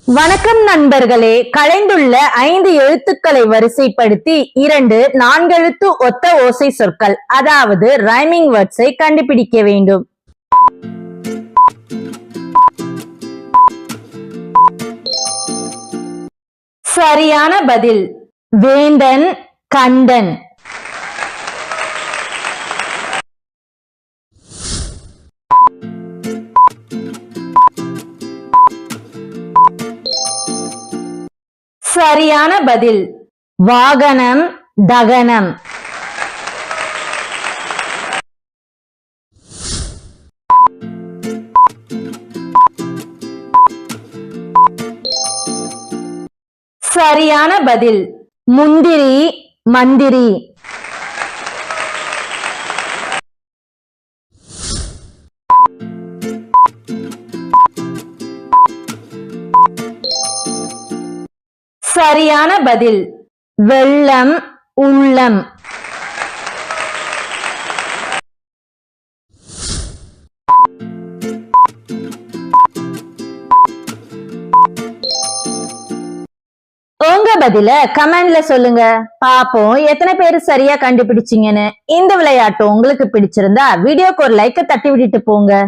வணக்கம் நண்பர்களே. களைந்துள்ள 5 எழுத்துக்களை வரிசைப்படுத்தி 2 4 ஒத்த ஓசை சொற்கள், அதாவது ரைமிங் வேர்ட்ஸை கண்டுபிடிக்க வேண்டும். சரியான பதில் வேந்தன், கண்டன். சரியான பதில் வாகனம், தகனம். சரியான பதில் முந்திரி, மந்திரி. சரியான பதில் வெள்ளம், உள்ளம். உங்க பதில கமெண்ட்ல சொல்லுங்க. பாப்போம் எத்தனை பேரு சரியா கண்டுபிடிச்சீங்கன்னு. இந்த விளையாட்டு உங்களுக்கு பிடிச்சிருந்தா வீடியோக்கு ஒரு லைக்க தட்டி விட்டுட்டு போங்க.